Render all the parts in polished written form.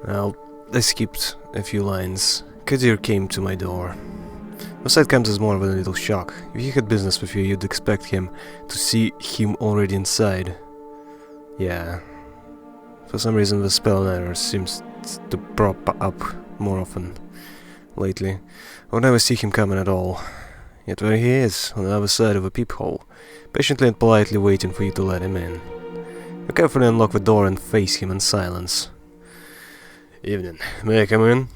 Well, I skipped a few lines. Kadir came to my door. Outside comes as more of a little shock. If he had business with you, you'd expect him to see him already inside. Yeah. For some reason the spell error seems to prop up more often lately. I would never see him coming at all. Yet there he is, on the other side of a peephole, patiently and politely waiting for you to let him in. You carefully unlock the door and face him in silence. Evening. May I come in?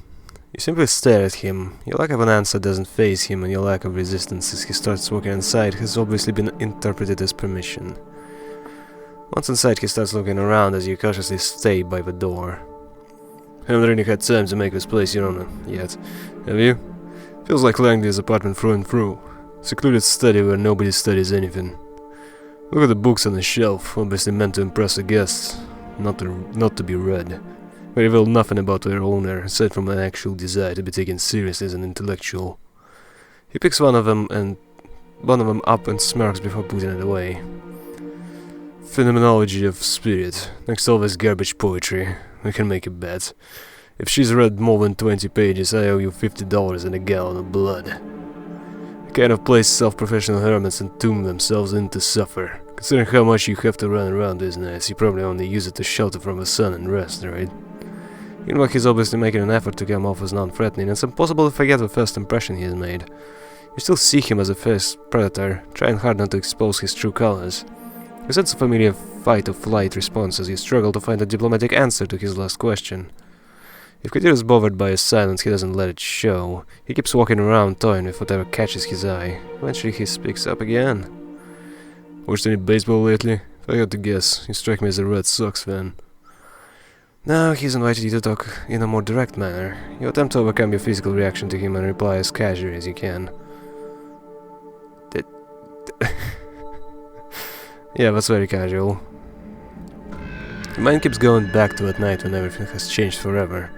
You simply stare at him. Your lack of an answer doesn't faze him, and your lack of resistance as he starts walking inside has obviously been interpreted as permission. Once inside, he starts looking around as you cautiously stay by the door. Haven't really had time to make this place your own yet, have you? Feels like Langley's apartment through and through. Secluded study where nobody studies anything. Look at the books on the shelf, obviously meant to impress the guests, not to be read. They reveal nothing about their owner, aside from an actual desire to be taken seriously as an intellectual. He picks one of them up and smirks before putting it away. Phenomenology of spirit. Next to all this garbage poetry. We can make a bet. If she's read more than 20 pages, I owe you $50 and a gallon of blood. The kind of place self-professional hermits entomb themselves in to suffer. Considering how much you have to run around these nights, you probably only use it to shelter from the sun and rest, right? Even though he's obviously making an effort to come off as non-threatening, it's impossible to forget the first impression he has made. You still see him as a fierce predator, trying hard not to expose his true colors. You sense a familiar fight-or-flight response as you struggle to find a diplomatic answer to his last question. If Kadir is bothered by his silence, he doesn't let it show. He keeps walking around, toying with whatever catches his eye. Eventually he speaks up again. Watched any baseball lately? If I had to guess, you strike me as a Red Sox fan. Now he's invited you to talk in a more direct manner. You attempt to overcome your physical reaction to him and reply as casually as you can. Yeah, that's very casual. Your mind keeps going back to that night when everything has changed forever.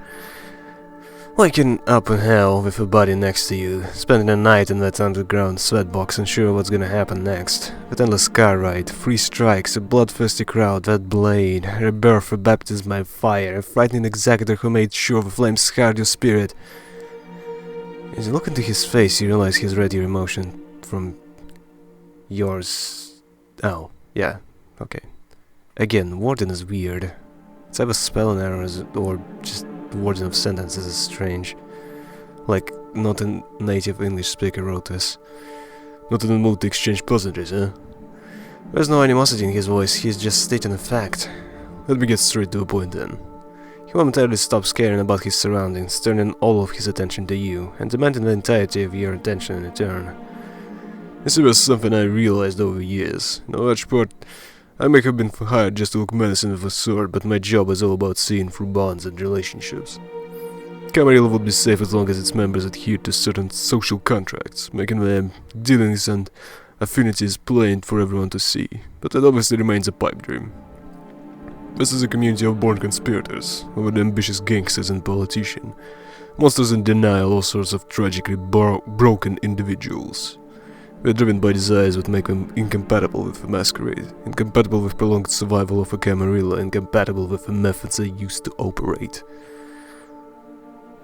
Waking up in hell with a body next to you, spending a night in that underground sweatbox unsure what's gonna happen next. That endless car ride, 3 strikes, a bloodthirsty crowd, that blade, a rebirth, a baptism by fire, a frightening executor who made sure the flames scarred your spirit. As you look into his face, you realize he's read your emotion from yours. Oh, yeah, okay. Again, Warden is weird. It's either spelling errors or just the wording of sentences is strange. Like, not a native English speaker wrote this. Not in the mood to exchange pleasantries, huh? There's no animosity in his voice, he's just stating a fact. Let me get straight to the point then. He momentarily stops caring about his surroundings, turning all of his attention to you, and demanding the entirety of your attention in return. This was something I realized over the years. In a large part, I may have been hired just to look menacing with a sword, but my job is all about seeing through bonds and relationships. Camarilla would be safe as long as its members adhered to certain social contracts, making their dealings and affinities plain for everyone to see, but that obviously remains a pipe dream. This is a community of born conspirators, over the ambitious gangsters and politicians, monsters in denial, all sorts of tragically broken individuals. They're driven by desires that make them incompatible with the masquerade, incompatible with prolonged survival of a Camarilla, incompatible with the methods they used to operate.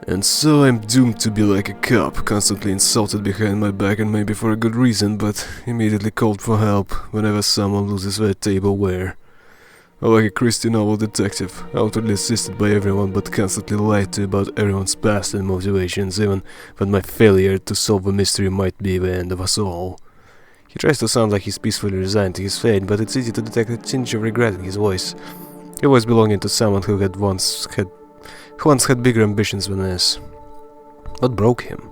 And so I'm doomed to be like a cop, constantly insulted behind my back and maybe for a good reason, but immediately called for help whenever someone loses their tableware. Or like a Christian novel detective, outwardly assisted by everyone but constantly lied to about everyone's past and motivations, even when my failure to solve the mystery might be the end of us all. He tries to sound like he's peacefully resigned to his fate, but it's easy to detect a tinge of regret in his voice. A voice belonging to someone who once had bigger ambitions than this. What broke him?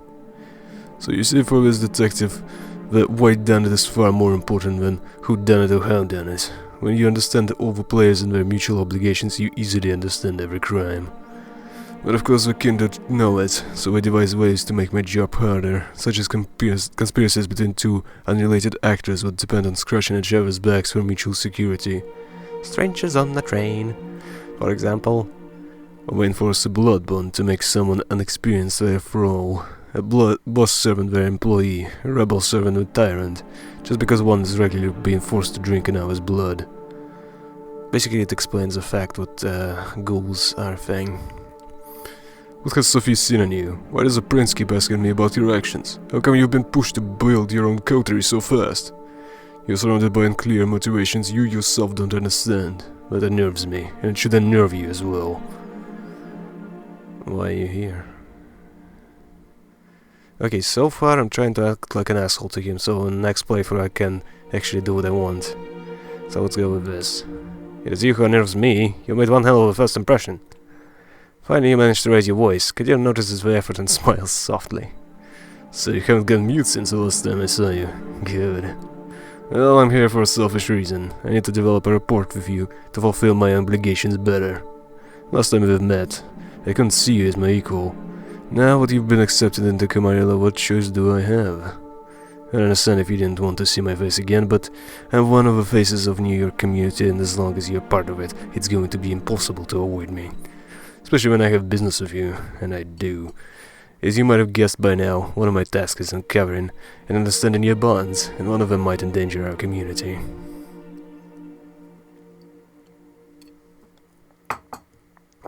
So you see, for this detective, the why done it is far more important than who done it or how done it. When you understand all the players and their mutual obligations, you easily understand every crime. But of course the kindred know it, so they devise ways to make my job harder, such as conspiracies between 2 unrelated actors would depend on scratching each other's backs for mutual security. Strangers on the train, for example. Or they enforce a blood bond to make someone unexperienced their thrall. A boss servant their employee, a rebel servant a tyrant, just because one is regularly being forced to drink another's blood. Basically, it explains the fact what ghouls are a thing. What has Sophie seen in you? Why does the prince keep asking me about your actions? How come you've been pushed to build your own coterie so fast? You're surrounded by unclear motivations you yourself don't understand. But that nerves me, and it should unnerve you as well. Why are you here? Okay, so far I'm trying to act like an asshole to him, so in the next playthrough I can actually do what I want. So let's go with this. It is you who unnerves me. You made one hell of a first impression. Finally you managed to raise your voice. Kadir notices the effort and smiles softly. So you haven't gone mute since the last time I saw you. Good. Well, I'm here for a selfish reason. I need to develop a rapport with you to fulfill my obligations better. Last time we've met, I couldn't see you as my equal. Now that you've been accepted into Camarilla, what choice do I have? I understand if you didn't want to see my face again, but I'm one of the faces of New York community, and as long as you're part of it, it's going to be impossible to avoid me. Especially when I have business with you, and I do. As you might have guessed by now, one of my tasks is uncovering and understanding your bonds, and one of them might endanger our community.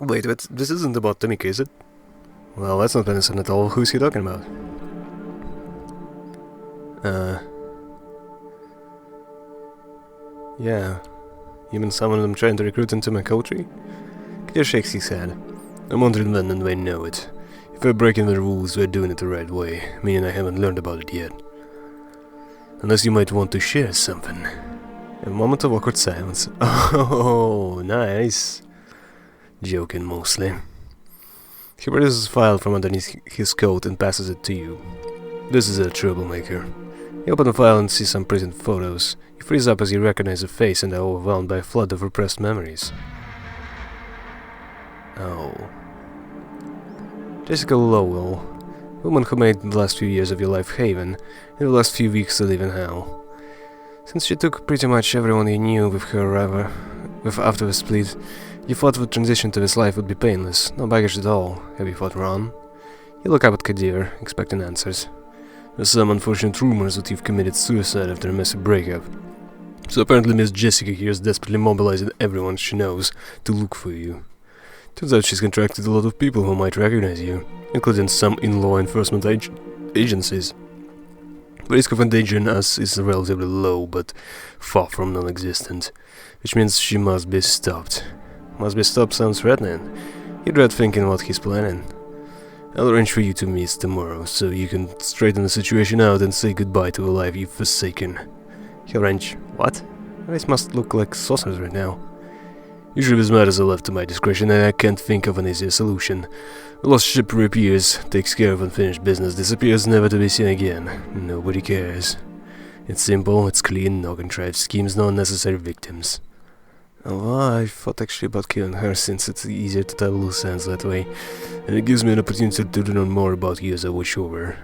Wait, this isn't about Tamika, is it? Well, that's not innocent at all. Who's he talking about? Yeah. You mean someone I'm trying to recruit into my coterie? Kadir shakes his head. I'm wondering when and they know it. If we're breaking the rules, we're doing it the right way, meaning I haven't learned about it yet. Unless you might want to share something. A moment of awkward silence. Oh, nice. Joking mostly. He produces a file from underneath his coat and passes it to you. This is a troublemaker. You open the file and see some present photos. You freeze up as you recognize a face and are overwhelmed by a flood of repressed memories. Oh. Jessica Lowell, woman who made the last few years of your life haven, and the last few weeks to live in hell. Since she took pretty much everyone you knew with her after the split, you thought the transition to this life would be painless, no baggage at all. Have you thought wrong? You look up at Kadir, expecting answers. There's some unfortunate rumors that you've committed suicide after a messy breakup. So apparently Miss Jessica here is desperately mobilizing everyone she knows to look for you. Turns out she's contracted a lot of people who might recognize you, including some in law enforcement agencies. The risk of endangering us is relatively low, but far from non-existent, which means she must be stopped. Must be stopped sounds threatening. You dread thinking what he's planning. I'll arrange for you to meet tomorrow, so you can straighten the situation out and say goodbye to a life you've forsaken. He'll arrange what? These must look like saucers right now. Usually these matters are left to my discretion, and I can't think of an easier solution. A lost ship reappears, takes care of unfinished business, disappears never to be seen again. Nobody cares. It's simple, it's clean, no contrived schemes, no unnecessary victims. Oh, I thought actually about killing her, since it's easier to tell loose ends that way, and it gives me an opportunity to learn more about you as I watch over.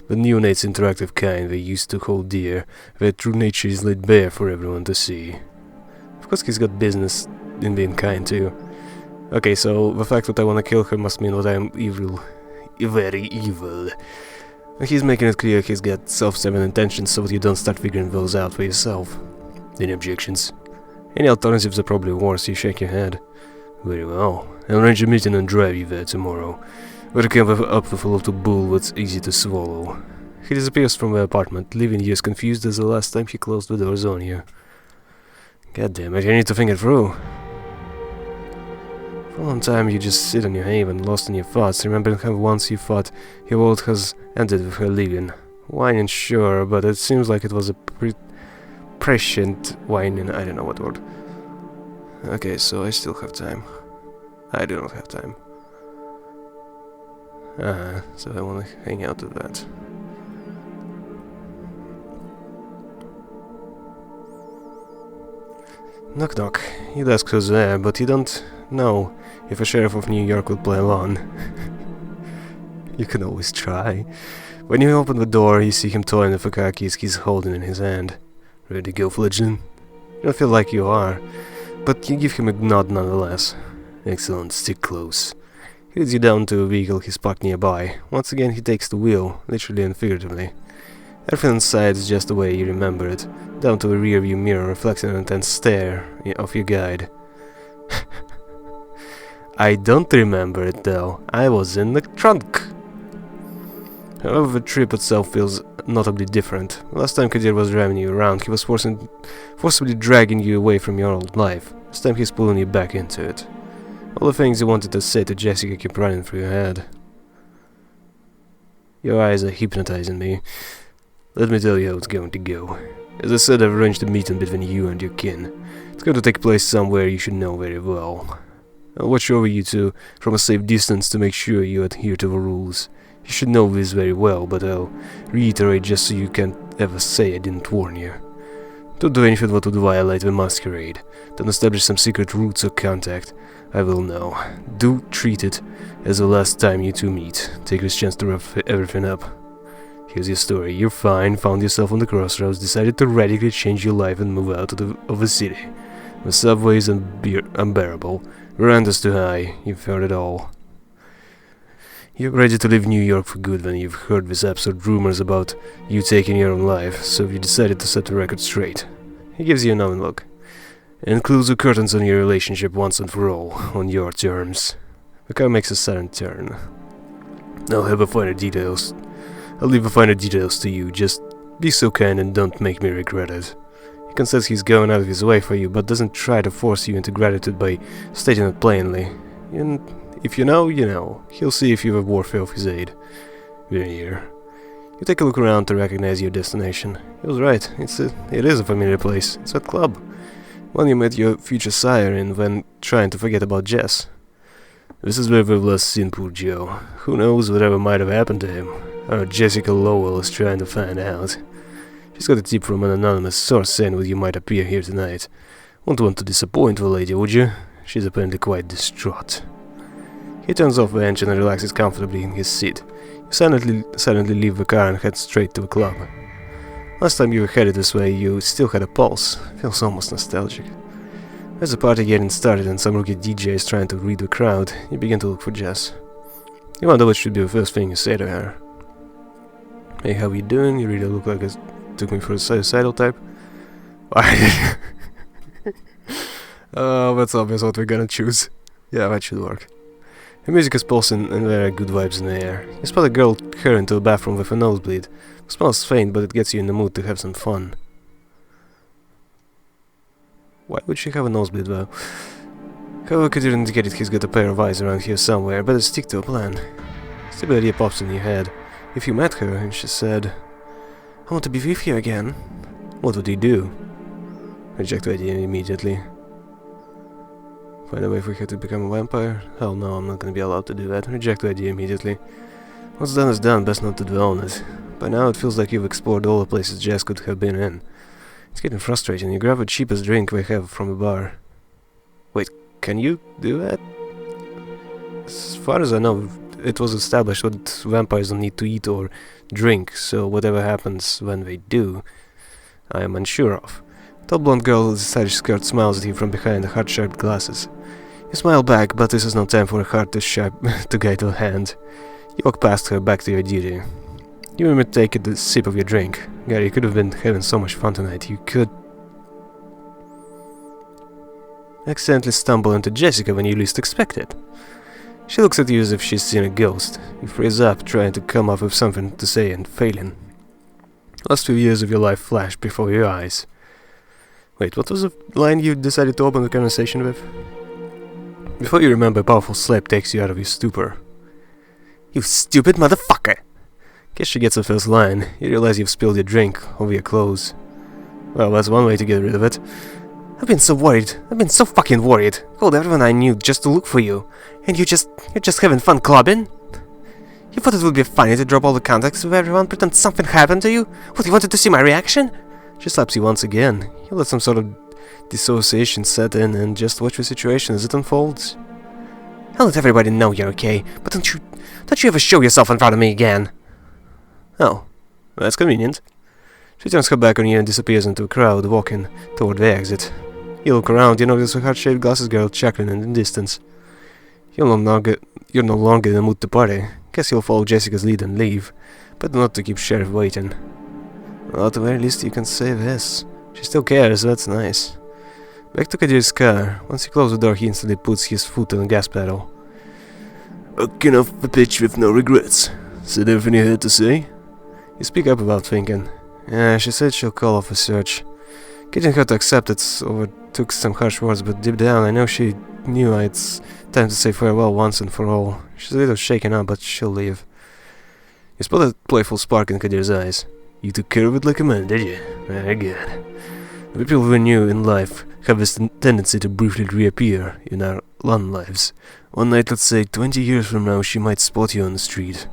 The neonates interactive kind they used to hold dear, their true nature is laid bare for everyone to see. Of course he's got business in being kind too. Okay, so the fact that I want to kill her must mean that I am evil. Very evil. He's making it clear he's got self-serving intentions so that you don't start figuring those out for yourself. Any objections? Any alternatives are probably worse. You shake your head. Very well. I'll arrange a meeting and drive you there tomorrow. We'll come up with a little bull that's easy to swallow. He disappears from the apartment, leaving you as confused as the last time he closed the doors on you. God damn it, I need to think it through. For a long time you just sit on your haven, lost in your thoughts, remembering how once you thought your world has ended with her leaving. Whining, sure, but it seems like it was a prescient whining, I don't know what word. Okay, so I still have time. I do not have time. So I want to hang out with that. Knock knock. You'd ask who's there, but you don't know if a sheriff of New York would play along. You can always try. When you open the door, you see him toying with the car keys he's holding in his hand. Ready to go, Fledgling? You don't feel like you are, but you give him a nod nonetheless. Excellent, stick close. He leads you down to a vehicle he's parked nearby. Once again he takes the wheel, literally and figuratively. Everything inside is just the way you remember it, down to a rear view mirror reflecting an intense stare of your guide. I don't remember it though. I was in the trunk. However, the trip itself feels notably different. Last time Kadir was driving you around, he was forcibly dragging you away from your old life. This time he's pulling you back into it. All the things you wanted to say to Jessica keep running through your head. Your eyes are hypnotizing me. Let me tell you how it's going to go. As I said, I've arranged a meeting between you and your kin. It's going to take place somewhere you should know very well. I'll watch over you two from a safe distance to make sure you adhere to the rules. You should know this very well, but I'll reiterate just so you can't ever say I didn't warn you. Don't do anything that would violate the masquerade. Don't establish some secret routes or contact. I will know. Do treat it as the last time you two meet. Take this chance to wrap everything up. Here's your story. You're fine, found yourself on the crossroads, decided to radically change your life and move out of the city. The subway is unbearable. Veranda's too high. You've heard it all. You're ready to leave New York for good when you've heard these absurd rumors about you taking your own life, so you decided to set the record straight. He gives you a knowing look, and close the curtains on your relationship once and for all, on your terms. The car makes a sudden turn. I'll leave the finer details to you, just be so kind and don't make me regret it. He considers he's going out of his way for you, but doesn't try to force you into gratitude by stating it plainly. And if you know, you know. He'll see if you're worthy of his aid. We're here. You take a look around to recognize your destination. He was right. It is a familiar place. It's that club. One you met your future sire in when trying to forget about Jess. This is where we've last seen poor Joe. Who knows whatever might have happened to him. Our Jessica Lowell is trying to find out. She's got a tip from an anonymous source saying that you might appear here tonight. Won't want to disappoint the lady, would you? She's apparently quite distraught. He turns off the engine and relaxes comfortably in his seat. You silently leave the car and head straight to the club. Last time you were headed this way, you still had a pulse. Feels almost nostalgic. As the party getting started and some rookie DJ is trying to read the crowd, you begin to look for Jess. You wonder what should be the first thing you say to her. Hey, how you doing? You really look like it took me for a suicidal type. Why? Oh, that's obvious what we're gonna choose. Yeah, that should work. The music is pulsing and there are good vibes in the air. You spot a girl hurrying to a bathroom with a nosebleed. The smell is faint, but it gets you in the mood to have some fun. Why would she have a nosebleed though? However, Kadir indicated he's got a pair of eyes around here somewhere. Better stick to a plan. Stupid idea pops in your head. If you met her and she said, I want to be with you again, what would you do? Reject the idea immediately. Find a way for her to become a vampire? Hell no, I'm not gonna be allowed to do that. Reject the idea immediately. What's done is done, best not to dwell on it. By now it feels like you've explored all the places Jess could have been in. It's getting frustrating. You grab the cheapest drink they have from a bar. Wait, can you do that? As far as I know, it was established that vampires don't need to eat or drink, so whatever happens when they do, I am unsure of. Tall blonde girl with a stylish skirt smiles at you from behind the hard-shaped glasses. You smile back, but this is no time for a heart to guide your hand. You walk past her back to your duty. You remember to take a sip of your drink. Gary, you could have been having so much fun tonight. You could accidentally stumble into Jessica when you least expect it. She looks at you as if she's seen a ghost. You freeze up, trying to come up with something to say and failing. Last few years of your life flash before your eyes. Wait, what was the line you decided to open the conversation with? Before you remember, a powerful slap takes you out of your stupor. You stupid motherfucker! Guess she gets the first line. You realize you've spilled your drink over your clothes. Well, that's one way to get rid of it. I've been so worried. I've been so fucking worried. Called everyone I knew just to look for you. And you're just having fun clubbing? You thought it would be funny to drop all the contacts with everyone, pretend something happened to you? What, you wanted to see my reaction? She slaps you once again. You let some sort of dissociation set in and just watch the situation as it unfolds. I'll let everybody know you're okay, but don't you ever show yourself in front of me again. Oh, that's convenient. She turns her back on you and disappears into a crowd walking toward the exit. You look around, you notice a heart-shaped glasses girl chuckling in the distance. You're no longer in the mood to party. Guess you'll follow Jessica's lead and leave, but not to keep Sheriff waiting. Well, at the very least you can say this. She still cares, that's nice. Back to Kadir's car. Once you close the door, he instantly puts his foot on the gas pedal. Walking off the pitch with no regrets. Said everything you had to say? You speak up about thinking. Yeah, she said she'll call off a search. Getting her to accept it took some harsh words, but deep down I know she knew it's time to say farewell once and for all. She's a little shaken up, but she'll leave. You spot a playful spark in Kadir's eyes. You took care of it like a man, did you? Very good. The people we knew in life have this tendency to briefly reappear in our long lives. One night, let's say 20 years from now, she might spot you on the street.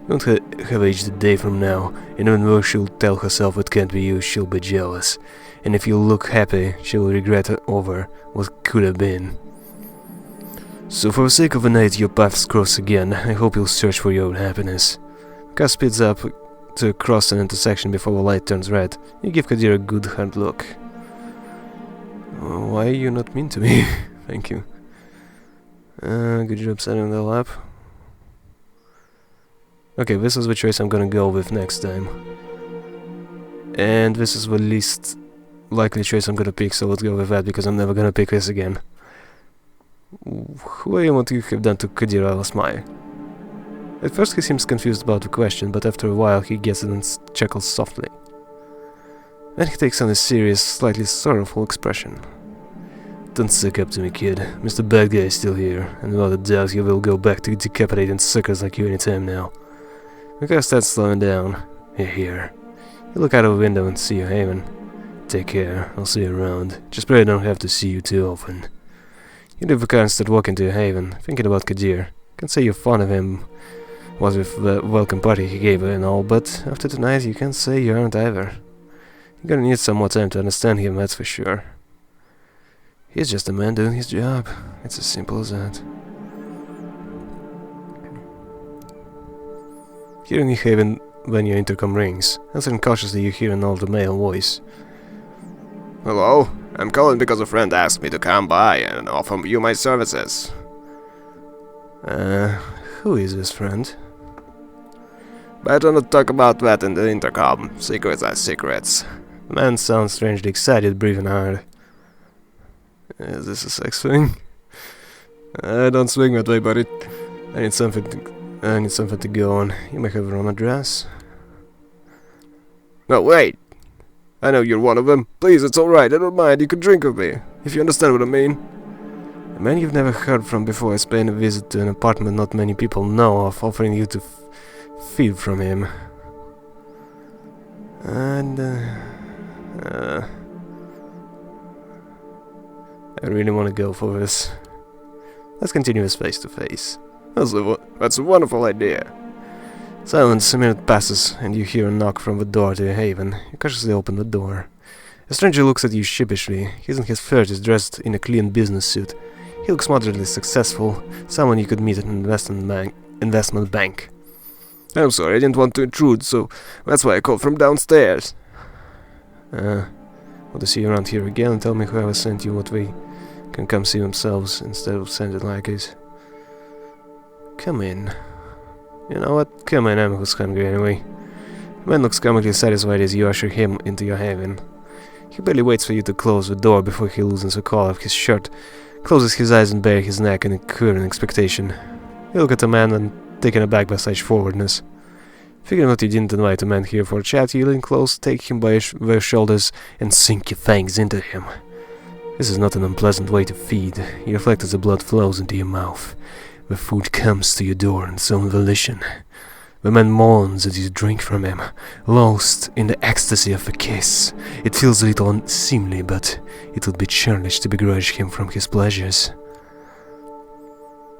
You won't have aged a day from now, and even though she'll tell herself it can't be you, she'll be jealous. And if you look happy, she will regret over what could have been. So for the sake of the night your paths cross again, I hope you'll search for your own happiness. The car speeds up to cross an intersection before the light turns red. You give Kadir a good hard look. Why are you not mean to me? Thank you. Good job setting that up. Okay, this is the choice I'm gonna go with next time. And this is the least likely choice I'm gonna pick, so let's go with that, because I'm never gonna pick this again. Who are you and what you have done to Kadir al-Asmai? At first he seems confused about the question, but after a while he gets it and chuckles softly. Then he takes on a serious, slightly sorrowful expression. Don't suck up to me, kid. Mr. Bad Guy is still here, and without a doubt he will go back to decapitating suckers like you anytime now. The car starts slowing down. Here. You look out of the window and see your haven. Take care, I'll see you around. Just pray I don't have to see you too often. You leave the car and start walking to your haven, thinking about Kadir. Can't say you're fond of him, was with the welcome party he gave her and all, but after tonight you can't say you aren't either. You're gonna need some more time to understand him, that's for sure. He's just a man doing his job. It's as simple as that. Here in your haven, when your intercom rings, answering cautiously, you hear an older male voice. Hello? I'm calling because a friend asked me to come by and offer you my services. Who is this friend? Better not talk about that in the intercom. Secrets are secrets. The man sounds strangely excited, breathing hard. Is this a sex thing? I don't swing that way, but I need something to go on. You may have a wrong address. No, wait! I know you're one of them. Please, it's alright, I don't mind, you can drink with me, if you understand what I mean. A man you've never heard from before is paying a visit to an apartment not many people know of, offering you to feed from him. And, I really want to go for this. Let's continue this face to face. That's a wonderful idea. Silence. A minute passes, and you hear a knock from the door to your haven. You cautiously open the door. A stranger looks at you sheepishly. He's in his 30s, dressed in a clean business suit. He looks moderately successful, someone you could meet at an investment bank. I'm sorry, I didn't want to intrude, so that's why I called from downstairs. Want to see you around here again and tell me whoever sent you what they can come see themselves instead of send it like it. Come in. You know what? Come in, I'm who's hungry anyway. The man looks comically satisfied as you usher him into your haven. He barely waits for you to close the door before he loosens the collar of his shirt, closes his eyes and bares his neck in a current expectation. You look at the man and, taken aback by such forwardness. Figuring that you didn't invite a man here for a chat, you lean close, take him by the shoulders, and sink your fangs into him. This is not an unpleasant way to feed. You reflect as the blood flows into your mouth. The food comes to your door on its own volition. The man moans as you drink from him, lost in the ecstasy of the kiss. It feels a little unseemly, but it would be churlish to begrudge him from his pleasures.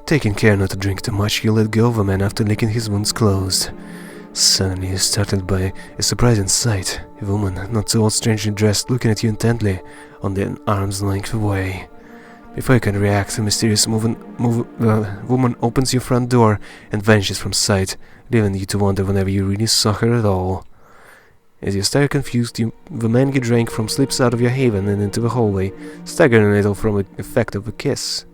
Taking care not to drink too much, you let go of the man after licking his wounds closed. Suddenly you're startled by a surprising sight. A woman, not so old, strangely dressed, looking at you intently, only an arm's length away. Before you can react, a mysterious woman opens your front door and vanishes from sight, leaving you to wonder whenever you really saw her at all. As you stare confused, the man you drank from slips out of your haven and into the hallway, staggering a little from the effect of the kiss.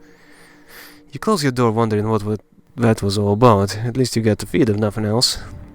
You close your door, wondering what that was all about. At least you got to feed, if nothing else.